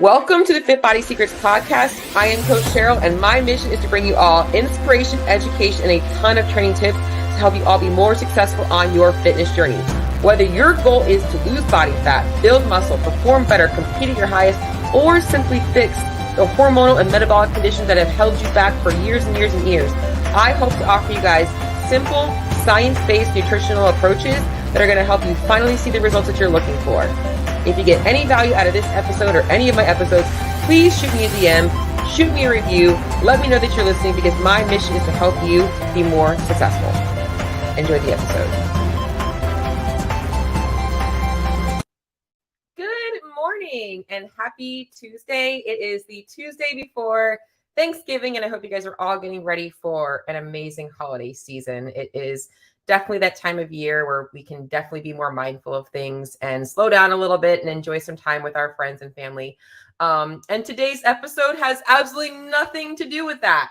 Welcome to the Fit Body Secrets podcast. I am Coach Cheryl, and my mission is to bring you all inspiration, education, and a ton of training tips to help you all be more successful on your fitness journey. Whether your goal is to lose body fat, build muscle, perform better, compete at your highest, or simply fix the hormonal and metabolic conditions that have held you back for years and years and years, I hope to offer you guys simple, science-based nutritional approaches that are going to help you finally see the results that you're looking for. If you get any value out of this episode or any of my episodes, please shoot me a DM, shoot me a review, let me know that you're listening, because my mission is to help you be more successful. Enjoy the episode. Good morning and happy Tuesday. It is the Tuesday before Thanksgiving, and I hope you guys are all getting ready for an amazing holiday season. It is definitely that time of year where we can definitely be more mindful of things and slow down a little bit and enjoy some time with our friends and family. And today's episode has absolutely nothing to do with that.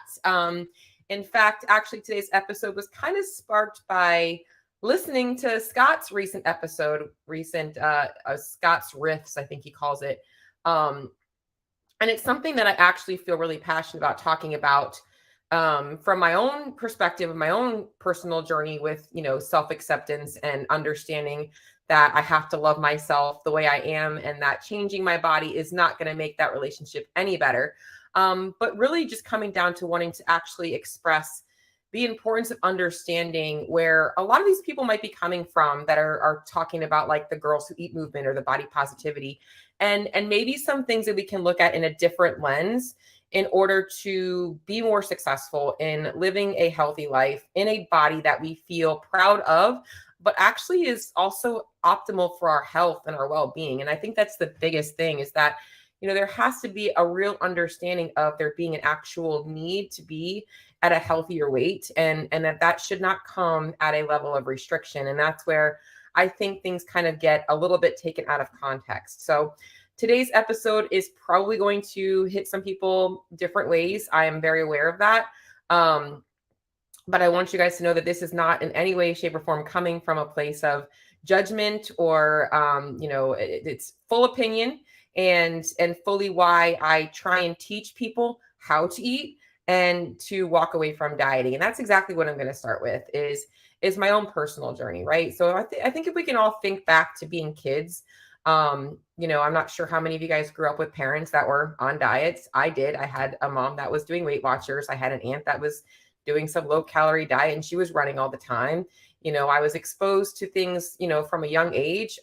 In fact, actually, today's episode was kind of sparked by listening to Scott's recent episode, Scott's Riffs, I think he calls it. And it's something that I actually feel really passionate about talking about from my own perspective of my own personal journey with, self-acceptance and understanding that I have to love myself the way I am, and that changing my body is not going to make that relationship any better. But really just coming down to wanting to actually express the importance of understanding where a lot of these people might be coming from that are talking about, like, the Girls Who Eat movement or the body positivity, and maybe some things that we can look at in a different lens in order to be more successful in living a healthy life in a body that we feel proud of, but actually is also optimal for our health and our well-being. And I think that's the biggest thing, is that, there has to be a real understanding of there being an actual need to be at a healthier weight, and that should not come at a level of restriction. And that's where I think things kind of get a little bit taken out of context. So today's episode is probably going to hit some people different ways. I am very aware of that. But I want you guys to know that this is not in any way, shape, or form coming from a place of judgment or, it's full opinion and fully why I try and teach people how to eat and to walk away from dieting. And that's exactly what I'm going to start with is my own personal journey, right? So I think if we can all think back to being kids, I'm not sure how many of you guys grew up with parents that were on diets. I did. I had a mom that was doing Weight Watchers. I had an aunt that was doing some low calorie diet, and she was running all the time. I was exposed to things, from a young age,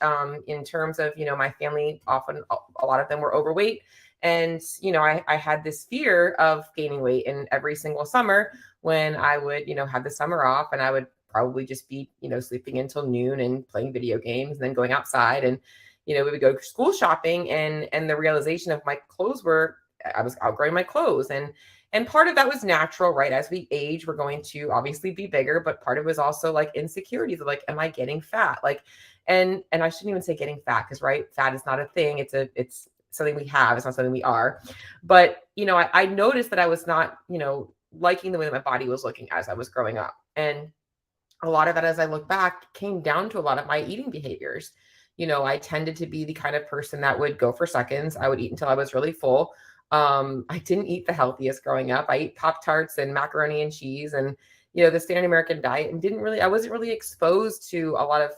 in terms of, my family, often a lot of them were overweight. And, I had this fear of gaining weight, and every single summer when I would, have the summer off, and I would probably just be, sleeping until noon and playing video games and then going outside, and we would go school shopping, and the realization of my clothes I was outgrowing my clothes. And part of that was natural, right? As we age, we're going to obviously be bigger, but part of it was also like insecurities of, like, am I getting fat? Like, and I shouldn't even say getting fat, because, right, fat is not a thing. It's something we have. It's not something we are. But, I noticed that I was not, liking the way that my body was looking as I was growing up. And a lot of that, as I look back, came down to a lot of my eating behaviors. I tended to be the kind of person that would go for seconds. I would eat until I was really full. I didn't eat the healthiest growing up. I ate Pop-Tarts and macaroni and cheese and, the standard American diet, and I wasn't really exposed to a lot of,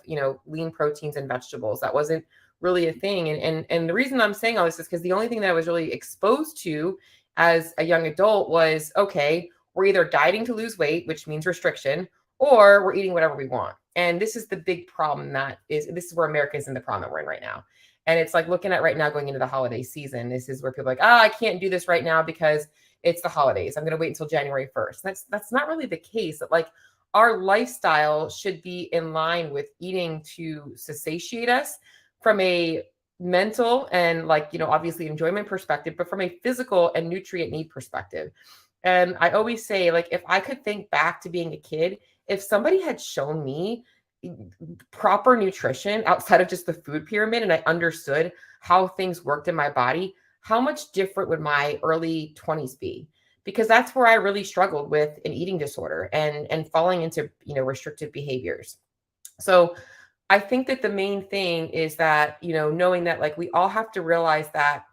lean proteins and vegetables. That wasn't really a thing. And the reason I'm saying all this is because the only thing that I was really exposed to as a young adult was, okay, we're either dieting to lose weight, which means restriction, or we're eating whatever we want. And this is the big problem this is where America is in the problem that we're in right now. And it's like looking at right now going into the holiday season. This is where people are like, I can't do this right now because it's the holidays. I'm going to wait until January 1st. That's not really the case. Like, our lifestyle should be in line with eating to satiate us from a mental and, obviously enjoyment perspective, but from a physical and nutrient need perspective. And I always say, like, if I could think back to being a kid, if somebody had shown me proper nutrition outside of just the food pyramid, and I understood how things worked in my body, how much different would my early 20s be? Because that's where I really struggled with an eating disorder and falling into, restrictive behaviors. So I think that the main thing is that, knowing that like we all have to realize that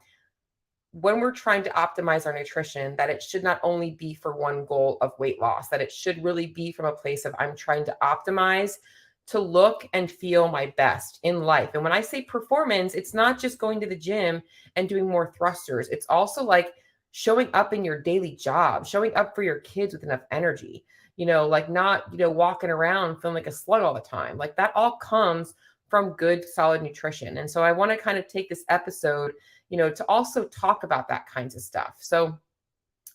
when we're trying to optimize our nutrition, that it should not only be for one goal of weight loss, that it should really be from a place of I'm trying to optimize to look and feel my best in life. And when I say performance, it's not just going to the gym and doing more thrusters. It's also like showing up in your daily job, showing up for your kids with enough energy, like not, walking around feeling like a slug all the time. Like that all comes from good, solid nutrition. And so I want to kind of take this episode to also talk about that kinds of stuff. So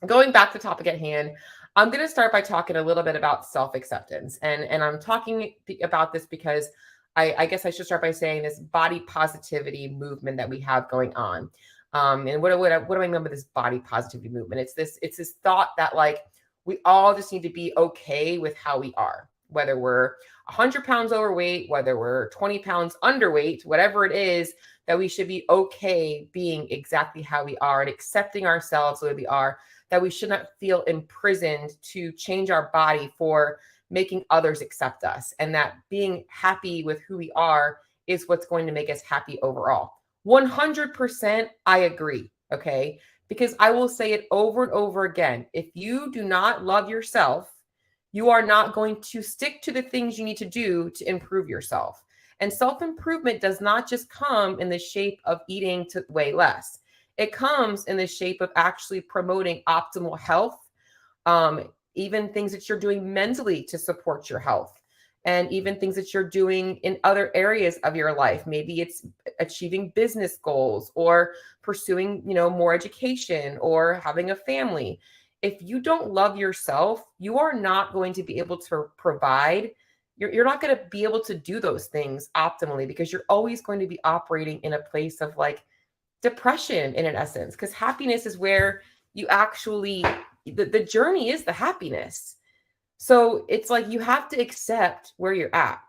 going back to the topic at hand, I'm going to start by talking a little bit about self-acceptance. And I'm talking about this because I guess I should start by saying this body positivity movement that we have going on. And what do I mean by this body positivity movement? It's this thought that like we all just need to be okay with how we are, whether we're 100 pounds overweight, whether we're 20 pounds underweight, whatever it is, that we should be okay being exactly how we are and accepting ourselves the way we are, that we should not feel imprisoned to change our body for making others accept us, and that being happy with who we are is what's going to make us happy overall. 100% I agree, okay? Because I will say it over and over again. If you do not love yourself, you are not going to stick to the things you need to do to improve yourself. And self-improvement does not just come in the shape of eating to weigh less. It comes in the shape of actually promoting optimal health, even things that you're doing mentally to support your health, and even things that you're doing in other areas of your life. Maybe it's achieving business goals or pursuing, more education or having a family. If you don't love yourself, you are not going to be able to provide. You're not going to be able to do those things optimally, because you're always going to be operating in a place of like depression in an essence, because happiness is where you actually, the journey is the happiness. So it's like you have to accept where you're at.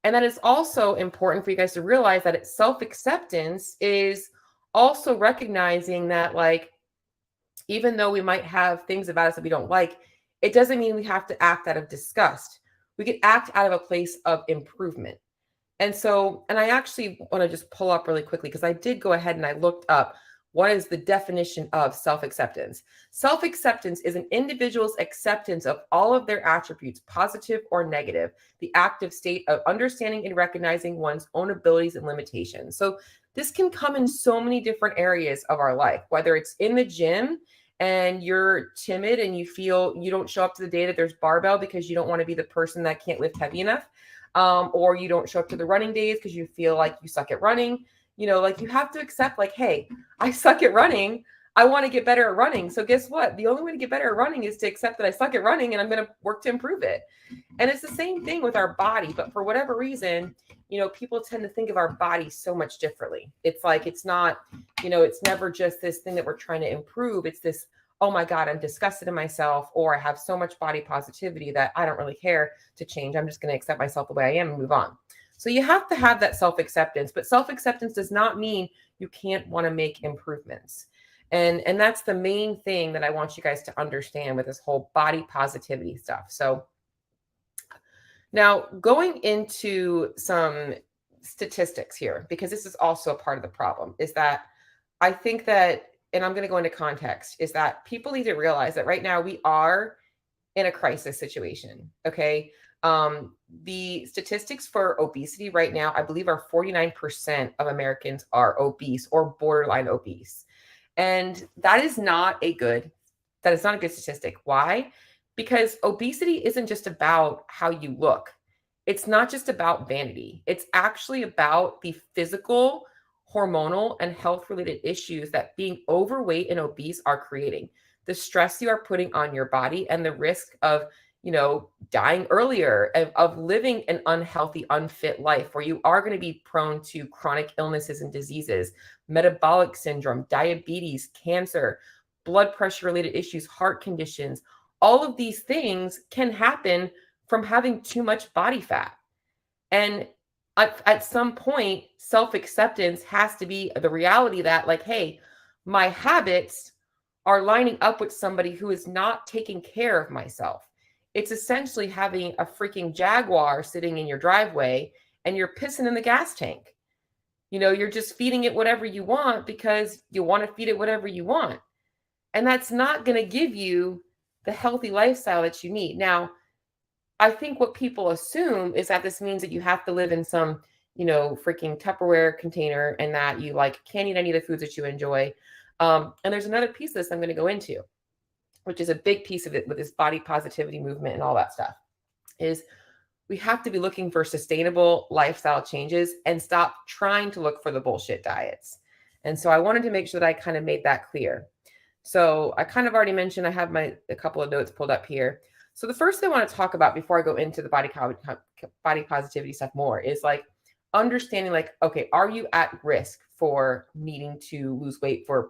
And that is also important for you guys to realize that self-acceptance is also recognizing that like, even though we might have things about us that we don't like, it doesn't mean we have to act out of disgust. We could act out of a place of improvement. And I actually want to just pull up really quickly, because I did go ahead and I looked up what is the definition of self-acceptance. Self-acceptance is an individual's acceptance of all of their attributes, positive or negative, the active state of understanding and recognizing one's own abilities and limitations. So this can come in so many different areas of our life, whether it's in the gym and you're timid and you feel you don't show up to the day that there's barbell because you don't want to be the person that can't lift heavy enough. Or you don't show up to the running days because you feel like you suck at running. Like you have to accept like, hey, I suck at running. I want to get better at running. So guess what? The only way to get better at running is to accept that I suck at running, and I'm going to work to improve it. And it's the same thing with our body. But for whatever reason, people tend to think of our body so much differently. It's like, it's not, it's never just this thing that we're trying to improve. It's this, oh my God, I'm disgusted in myself, or I have so much body positivity that I don't really care to change. I'm just going to accept myself the way I am and move on. So you have to have that self-acceptance, but self-acceptance does not mean you can't want to make improvements. And that's the main thing that I want you guys to understand with this whole body positivity stuff. So now going into some statistics here, because this is also a part of the problem, is that I think that, and I'm going to go into context, is that people need to realize that right now we are in a crisis situation. Okay. The statistics for obesity right now, I believe, are 49% of Americans are obese or borderline obese. And that is not a good statistic. Why? Because obesity isn't just about how you look. It's not just about vanity. It's actually about the physical, hormonal, and health-related issues that being overweight and obese are creating. The stress you are putting on your body and the risk of, dying earlier, of living an unhealthy, unfit life, where you are going to be prone to chronic illnesses and diseases, metabolic syndrome, diabetes, cancer, blood pressure related issues, heart conditions. All of these things can happen from having too much body fat. And at some point, self-acceptance has to be the reality that like, hey, my habits are lining up with somebody who is not taking care of myself. It's essentially having a freaking Jaguar sitting in your driveway and you're pissing in the gas tank. You're just feeding it whatever you want because you want to feed it whatever you want. And that's not going to give you the healthy lifestyle that you need. Now, I think what people assume is that this means that you have to live in some, freaking Tupperware container and that you can't eat any of the foods that you enjoy. And there's another piece of this I'm going to go into, which is a big piece of it with this body positivity movement and all that stuff, is we have to be looking for sustainable lifestyle changes and stop trying to look for the bullshit diets. And so I wanted to make sure that I kind of made that clear. So I kind of already mentioned, I have a couple of notes pulled up here. So the first thing I want to talk about before I go into the body positivity stuff more is understanding okay, are you at risk for needing to lose weight for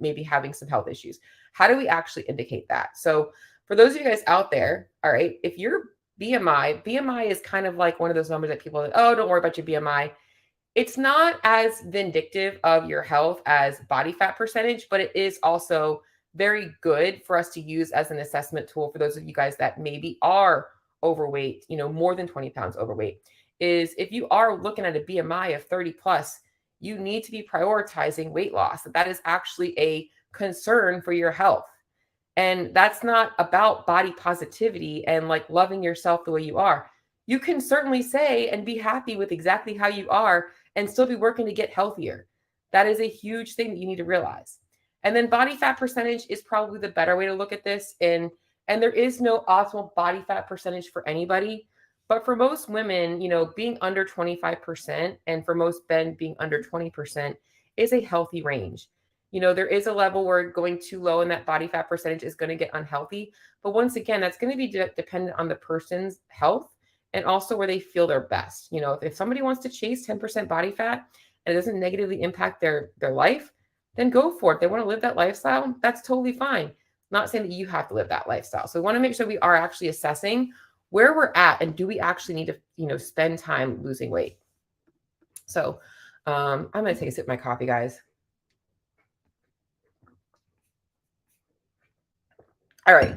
maybe having some health issues? How do we actually indicate that? So for those of you guys out there, all right, if your BMI is kind of like one of those numbers that people are like, oh, don't worry about your BMI. It's not as vindictive of your health as body fat percentage, but it is also very good for us to use as an assessment tool for those of you guys that maybe are overweight, more than 20 pounds overweight. Is if you are looking at a BMI of 30 plus, you need to be prioritizing weight loss. That is actually a concern for your health. And that's not about body positivity and loving yourself the way you are. You can certainly say and be happy with exactly how you are and still be working to get healthier. That is a huge thing that you need to realize. And then body fat percentage is probably the better way to look at this. And there is no optimal body fat percentage for anybody. But for most women, being under 25% and for most men being under 20% is a healthy range. There is a level where going too low in that body fat percentage is going to get unhealthy. But once again, that's going to be dependent on the person's health and also where they feel their best. If somebody wants to chase 10% body fat and it doesn't negatively impact their life, then go for it. They want to live that lifestyle. That's totally fine. Not saying that you have to live that lifestyle. So we want to make sure we are actually assessing where we're at and do we actually need to, spend time losing weight. So I'm going to take a sip of my coffee, guys. All right.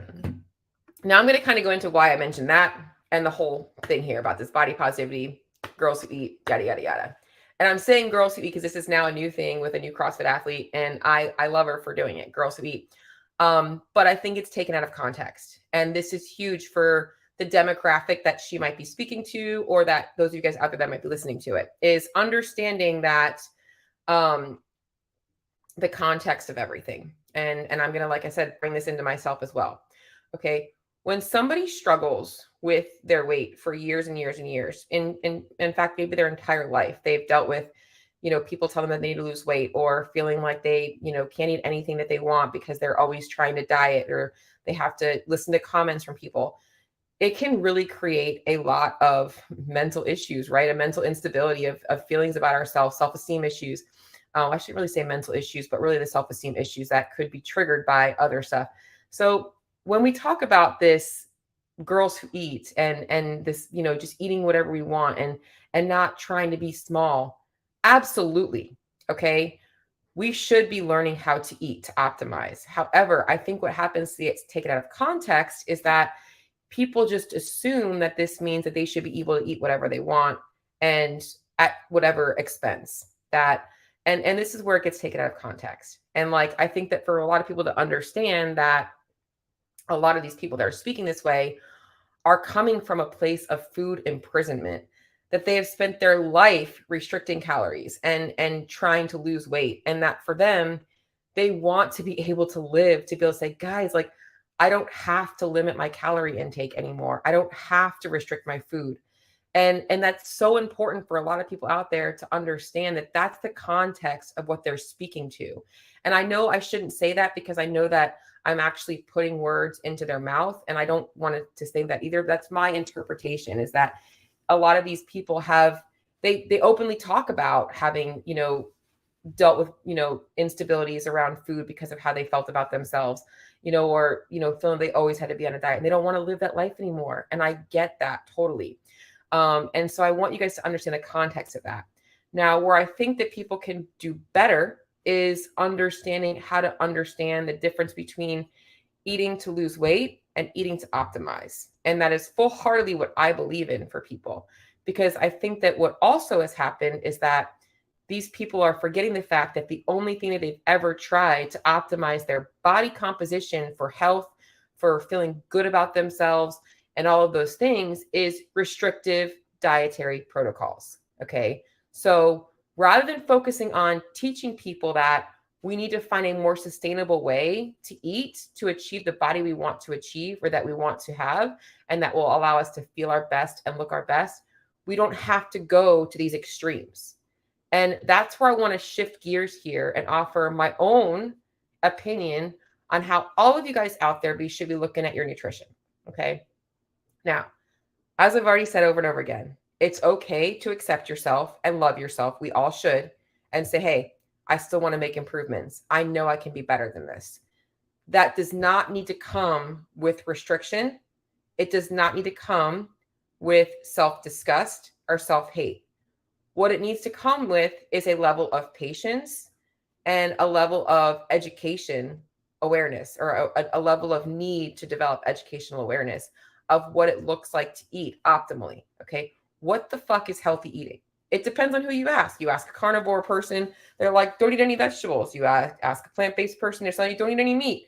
Now I'm going to kind of go into why I mentioned that and the whole thing here about this body positivity, girls who eat, yada, yada, yada. And I'm saying girls who eat because this is now a new thing with a new CrossFit athlete. And I love her for doing it, girls who eat. But I think it's taken out of context. And this is huge for the demographic that she might be speaking to, or that those of you guys out there that might be listening to it, is understanding that the context of everything. And I'm going to, like I said, bring this into myself as well. Okay. When somebody struggles with their weight for years and years and years, in fact, maybe their entire life, they've dealt with, people telling them that they need to lose weight or feeling like they, can't eat anything that they want because they're always trying to diet or they have to listen to comments from people. It can really create a lot of mental issues, right? A mental instability of feelings about ourselves, self-esteem issues. I shouldn't really say mental issues, but really the self-esteem issues that could be triggered by other stuff. So when we talk about this, girls who eat and this, just eating whatever we want and not trying to be small, absolutely. Okay. We should be learning how to eat to optimize. However, I think what happens to get taken out of context is that people just assume that this means that they should be able to eat whatever they want and at whatever expense. And this is where it gets taken out of context. And I think that for a lot of people to understand that a lot of these people that are speaking this way are coming from a place of food imprisonment, that they have spent their life restricting calories and trying to lose weight. And that for them, they want to be able to live, to be able to say, guys, I don't have to limit my calorie intake anymore. I don't have to restrict my food. And that's so important for a lot of people out there to understand that that's the context of what they're speaking to. And I know I shouldn't say that because I know that I'm actually putting words into their mouth, and I don't want to say that either. That's my interpretation, is that a lot of these people they openly talk about having, dealt with, instabilities around food because of how they felt about themselves, or, feeling they always had to be on a diet and they don't want to live that life anymore. And I get that totally. And so I want you guys to understand the context of that. Now, where I think that people can do better is understanding how to understand the difference between eating to lose weight and eating to optimize. And that is full-heartedly what I believe in for people, because I think that what also has happened is that these people are forgetting the fact that the only thing that they've ever tried to optimize their body composition for health, for feeling good about themselves, and all of those things is restrictive dietary protocols. Okay. So rather than focusing on teaching people that we need to find a more sustainable way to eat to achieve the body we want to achieve or that we want to have, and that will allow us to feel our best and look our best, we don't have to go to these extremes. And that's where I want to shift gears here and offer my own opinion on how all of you guys out there should be looking at your nutrition. Okay. Now, as I've already said over and over again, it's okay to accept yourself and love yourself. We all should. And say, hey, I still want to make improvements. I know I can be better than this. That does not need to come with restriction. It does not need to come with self-disgust or self-hate. What it needs to come with is a level of patience and a level of education awareness, or a level of need to develop educational awareness of what it looks like to eat optimally. Okay. What the fuck is healthy eating? It depends on who you ask. You ask a carnivore person, they're like, don't eat any vegetables. You ask a plant-based person, they're saying, don't eat any meat.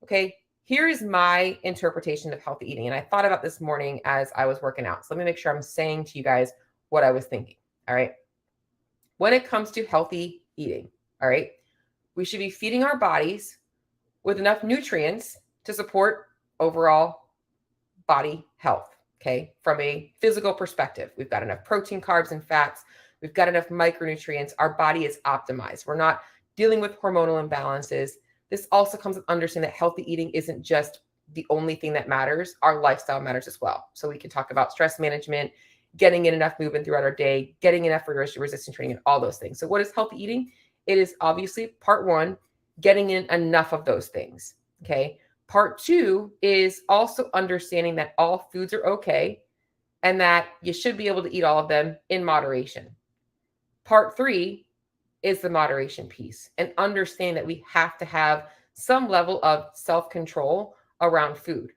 Okay. Here is my interpretation of healthy eating. And I thought about this morning as I was working out. So let me make sure I'm saying to you guys what I was thinking. All right. When it comes to healthy eating, all right, we should be feeding our bodies with enough nutrients to support overall body health. Okay. From a physical perspective, we've got enough protein, carbs, and fats. We've got enough micronutrients. Our body is optimized. We're not dealing with hormonal imbalances. This also comes with understanding that healthy eating isn't just the only thing that matters. Our lifestyle matters as well. So we can talk about stress management, getting in enough movement throughout our day, getting enough resistance training, and all those things. So what is healthy eating? It is obviously part one, getting in enough of those things. Okay. Part two is also understanding that all foods are okay and that you should be able to eat all of them in moderation. Part three is the moderation piece, and understand that we have to have some level of self-control around food,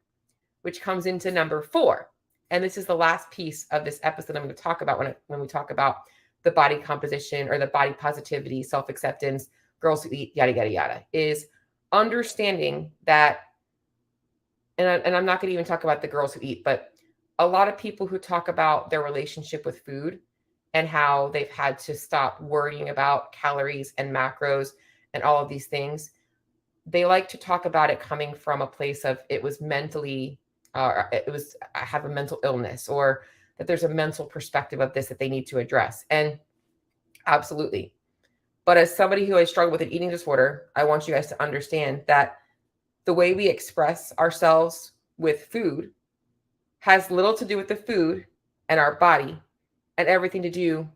which comes into number four. And this is the last piece of this episode I'm going to talk about when we talk about the body composition or the body positivity, self-acceptance, girls who eat, yada, yada, yada, is understanding that, and I'm not going to even talk about the girls who eat, but a lot of people who talk about their relationship with food and how they've had to stop worrying about calories and macros and all of these things, they like to talk about it coming from a place of it was mentally, I have a mental illness, or that there's a mental perspective of this that they need to address. And absolutely. But as somebody who has struggled with an eating disorder, I want you guys to understand that the way we express ourselves with food has little to do with the food and our body, and everything to do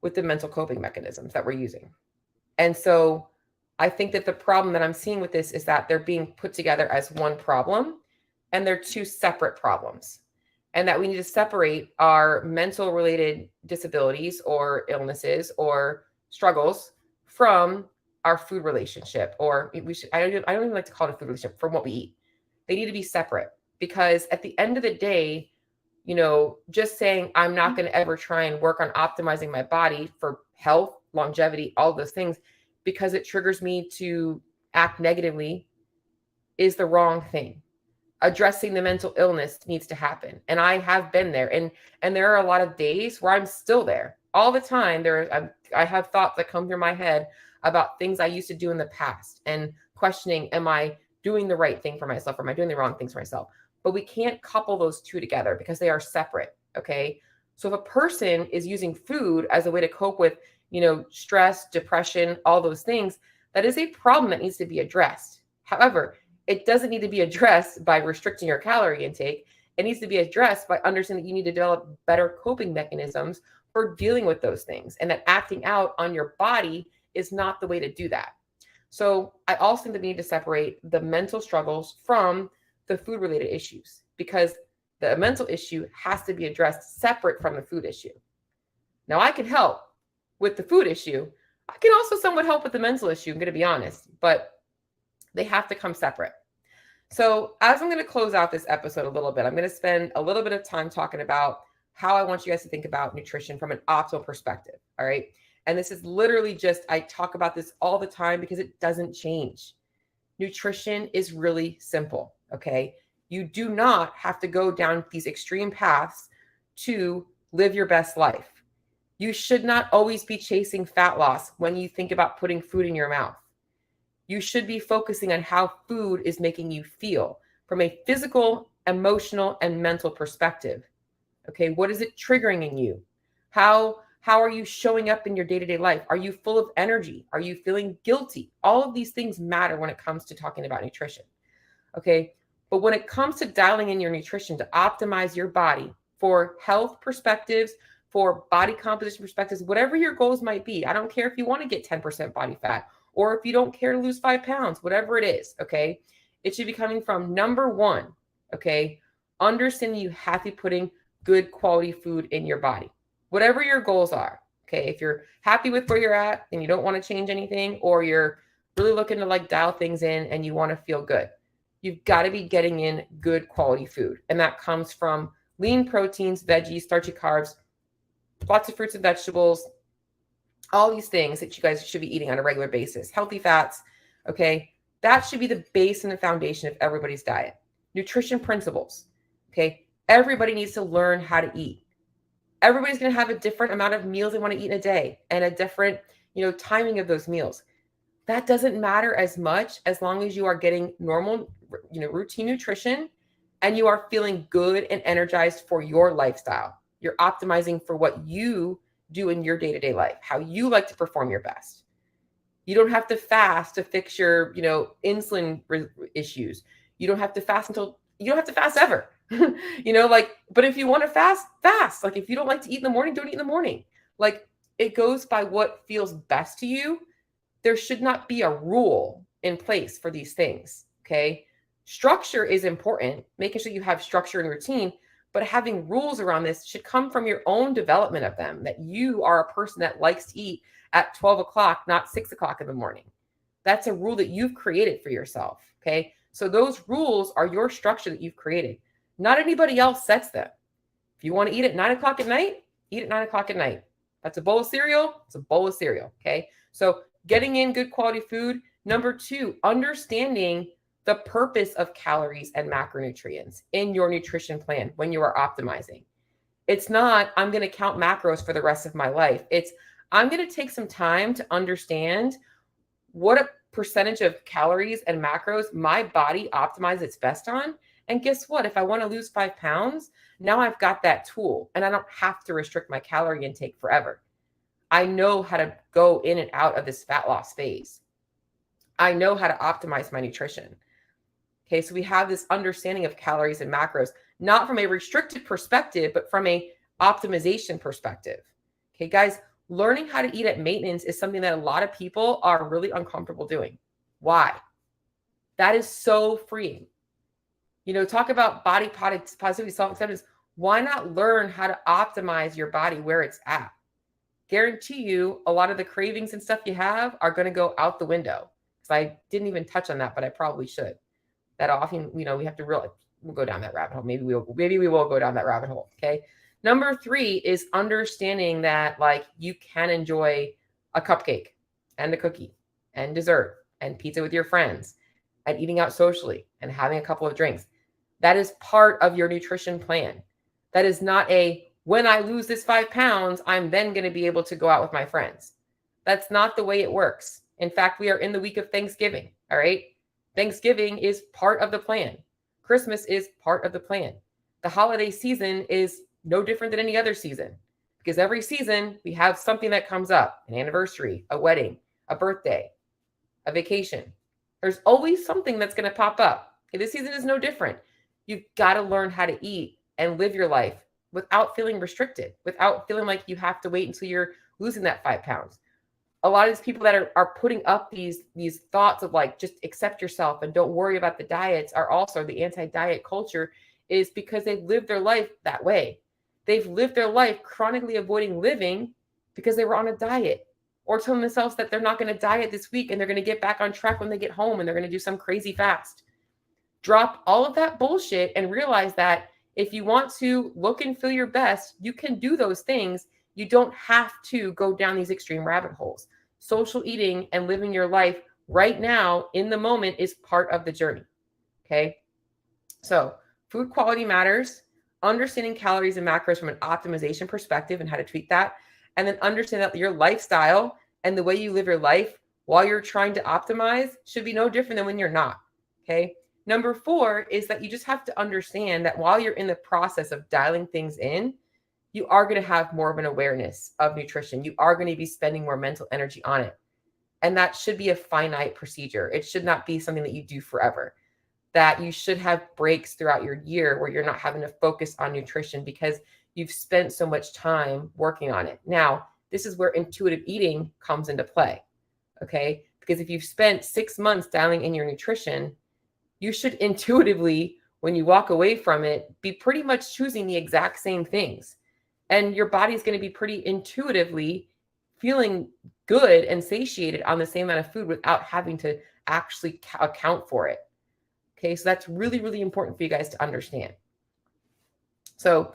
with the mental coping mechanisms that we're using. And so I think that the problem that I'm seeing with this is that they're being put together as one problem, and they're two separate problems, and that we need to separate our mental related disabilities or illnesses or struggles from our food relationship, or I don't even like to call it a food relationship, from what we eat. They need to be separate, because at the end of the day, just saying I'm not going to ever try and work on optimizing my body for health, longevity, all those things, because it triggers me to act negatively, is the wrong thing. Addressing the mental illness needs to happen. And I have been there. And there are a lot of days where I'm still there all the time. I have thoughts that come through my head about things I used to do in the past and questioning, am I doing the right thing for myself, or am I doing the wrong things for myself? But we can't couple those two together because they are separate. Okay. So if a person is using food as a way to cope with, stress, depression, all those things, that is a problem that needs to be addressed. However, it doesn't need to be addressed by restricting your calorie intake. It needs to be addressed by understanding that you need to develop better coping mechanisms for dealing with those things, and that acting out on your body is not the way to do that. So I also think that we need to separate the mental struggles from the food related issues, because the mental issue has to be addressed separate from the food issue. Now, I can help with the food issue. I can also somewhat help with the mental issue, I'm going to be honest, but they have to come separate. So as I'm going to close out this episode a little bit, I'm going to spend a little bit of time talking about how I want you guys to think about nutrition from an optimal perspective. All right. And this is literally just, I talk about this all the time because it doesn't change. Nutrition is really simple. Okay. You do not have to go down these extreme paths to live your best life. You should not always be chasing fat loss when you think about putting food in your mouth. You should be focusing on how food is making you feel from a physical, emotional, and mental perspective. Okay, what is it triggering in you? How are you showing up in your day-to-day life? Are you full of energy? Are you feeling guilty? All of these things matter when it comes to talking about nutrition. Okay, but when it comes to dialing in your nutrition to optimize your body for health perspectives, for body composition perspectives, whatever your goals might be, I don't care if you want to get 10% body fat or if you don't care to lose 5 pounds, whatever it is, okay? It should be coming from number one, okay? Understanding you have to be putting good quality food in your body, whatever your goals are, okay? If you're happy with where you're at and you don't want to change anything, or you're really looking to like dial things in and you want to feel good, you've got to be getting in good quality food. And that comes from lean proteins, veggies, starchy carbs, lots of fruits and vegetables, all these things that you guys should be eating on a regular basis, healthy fats, okay? That should be the base and the foundation of everybody's diet. Nutrition principles, okay? Everybody needs to learn how to eat. Everybody's going to have a different amount of meals they want to eat in a day and a different, timing of those meals. That doesn't matter as much as long as you are getting normal, routine nutrition and you are feeling good and energized for your lifestyle. You're optimizing for what you do in your day-to-day life, how you like to perform your best. You don't have to fast to fix your, insulin issues. You don't have to fast ever. But if you want to fast, fast. Like if you don't like to eat in the morning, don't eat in the morning. Like it goes by what feels best to you. There should not be a rule in place for these things. Okay. Structure is important, making sure you have structure and routine, but having rules around this should come from your own development of them, that you are a person that likes to eat at 12 o'clock, not 6 o'clock in the morning. That's a rule that you've created for yourself. Okay. So those rules are your structure that you've created. Not anybody else sets them. If you want to eat at 9 o'clock at night, eat at 9 o'clock at night. That's a bowl of cereal. It's a bowl of cereal. Okay. So getting in good quality food. Number two, understanding the purpose of calories and macronutrients in your nutrition plan when you are optimizing. It's not, I'm going to count macros for the rest of my life. It's, I'm going to take some time to understand what a percentage of calories and macros my body optimizes its best on. And guess what? If I want to lose 5 pounds, now I've got that tool and I don't have to restrict my calorie intake forever. I know how to go in and out of this fat loss phase. I know how to optimize my nutrition. Okay, so we have this understanding of calories and macros, not from a restricted perspective, but from a optimization perspective. Okay, guys, learning how to eat at maintenance is something that a lot of people are really uncomfortable doing. Why? That is so freeing. Talk about body positivity, self-acceptance. Why not learn how to optimize your body where it's at? Guarantee you a lot of the cravings and stuff you have are going to go out the window. Because I didn't even touch on that, but I probably should. That often, we have to realize we'll go down that rabbit hole. Maybe we will go down that rabbit hole. Okay. Number 3 is understanding that like you can enjoy a cupcake and a cookie and dessert and pizza with your friends and eating out socially and having a couple of drinks. That is part of your nutrition plan. That is not when I lose this 5 pounds, I'm then going to be able to go out with my friends. That's not the way it works. In fact, we are in the week of Thanksgiving. All right. Thanksgiving is part of the plan. Christmas is part of the plan. The holiday season is no different than any other season because every season we have something that comes up, an anniversary, a wedding, a birthday, a vacation. There's always something that's going to pop up. Okay, this season is no different. You've got to learn how to eat and live your life without feeling restricted, without feeling like you have to wait until you're losing that 5 pounds. A lot of these people that are putting up these thoughts of like, just accept yourself and don't worry about the diets are also the anti-diet culture is because they've lived their life that way. They've lived their life chronically avoiding living because they were on a diet or telling themselves that they're not going to diet this week and they're going to get back on track when they get home and they're going to do some crazy fast. Drop all of that bullshit and realize that If you want to look and feel your best, you can do those things. You don't have to go down these extreme rabbit holes. Social eating and living your life right now in the moment is part of the journey. Okay. So food quality matters, understanding calories and macros from an optimization perspective and how to treat that. And then understand that your lifestyle and the way you live your life while you're trying to optimize should be no different than when you're not. Okay. Number 4 is that you just have to understand that while you're in the process of dialing things in, you are going to have more of an awareness of nutrition. You are going to be spending more mental energy on it. And that should be a finite procedure. It should not be something that you do forever. That you should have breaks throughout your year where you're not having to focus on nutrition because you've spent so much time working on it. Now, this is where intuitive eating comes into play. Okay. Because if you've spent 6 months dialing in your nutrition, you should intuitively, when you walk away from it, be pretty much choosing the exact same things. And your body's going to be pretty intuitively feeling good and satiated on the same amount of food without having to actually account for it. Okay, so that's really, really important for you guys to understand. So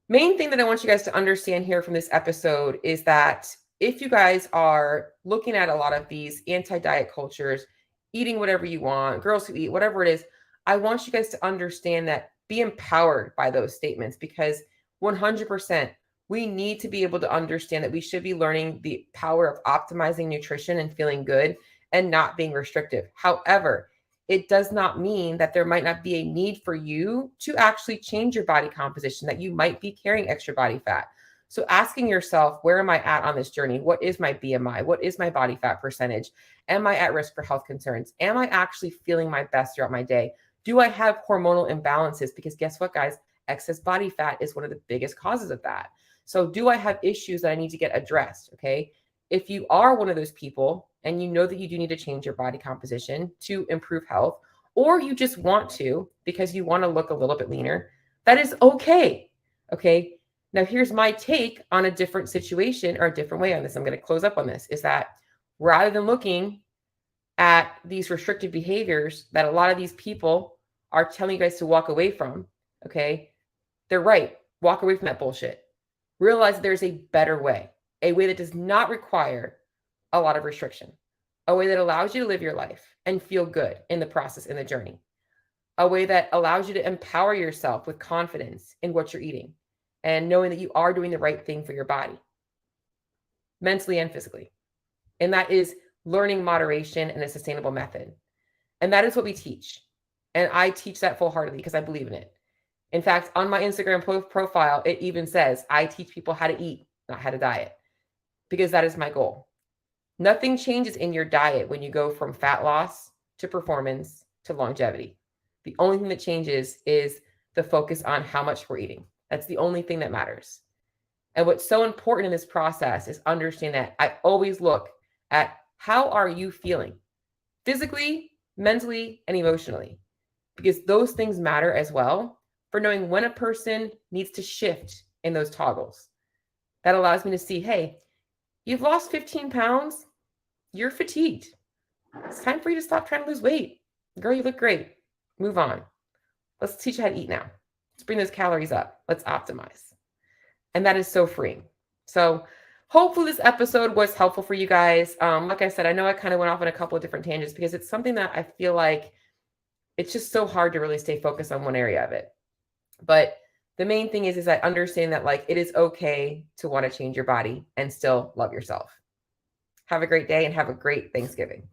main thing that I want you guys to understand here from this episode is that if you guys are looking at a lot of these anti-diet cultures, eating whatever you want, girls who eat, whatever it is, I want you guys to understand that, be empowered by those statements, because 100% we need to be able to understand that we should be learning the power of optimizing nutrition and feeling good and not being restrictive. However, it does not mean that there might not be a need for you to actually change your body composition, that you might be carrying extra body fat. So asking yourself, where am I at on this journey? What is my BMI? What is my body fat percentage? Am I at risk for health concerns? Am I actually feeling my best throughout my day? Do I have hormonal imbalances? Because guess what, guys? Excess body fat is one of the biggest causes of that. So do I have issues that I need to get addressed? Okay. If you are one of those people and you know that you do need to change your body composition to improve health, or you just want to because you want to look a little bit leaner, that is okay. Okay. Now, here's my take on a different situation or a different way on this. I'm going to close up on this, is that rather than looking at these restrictive behaviors that a lot of these people are telling you guys to walk away from, okay, they're right. Walk away from that bullshit. Realize there's a better way, a way that does not require a lot of restriction, a way that allows you to live your life and feel good in the process, in the journey, a way that allows you to empower yourself with confidence in what you're eating and knowing that you are doing the right thing for your body, mentally and physically. And that is learning moderation and a sustainable method. And that is what we teach. And I teach that full-heartedly because I believe in it. In fact, on my Instagram profile, it even says, I teach people how to eat, not how to diet, because that is my goal. Nothing changes in your diet when you go from fat loss to performance to longevity. The only thing that changes is the focus on how much we're eating. That's the only thing that matters. And what's so important in this process is understand that I always look at how are you feeling physically, mentally, and emotionally, because those things matter as well for knowing when a person needs to shift in those toggles. That allows me to see, hey, you've lost 15 pounds. You're fatigued. It's time for you to stop trying to lose weight. Girl, you look great. Move on. Let's teach you how to eat now. Let's bring those calories up. Let's optimize. And that is so freeing. So hopefully this episode was helpful for you guys. Like I said, I know I kind of went off on a couple of different tangents because it's something that I feel like it's just so hard to really stay focused on one area of it. But the main thing is I understand that, like, it is okay to want to change your body and still love yourself. Have a great day and have a great Thanksgiving.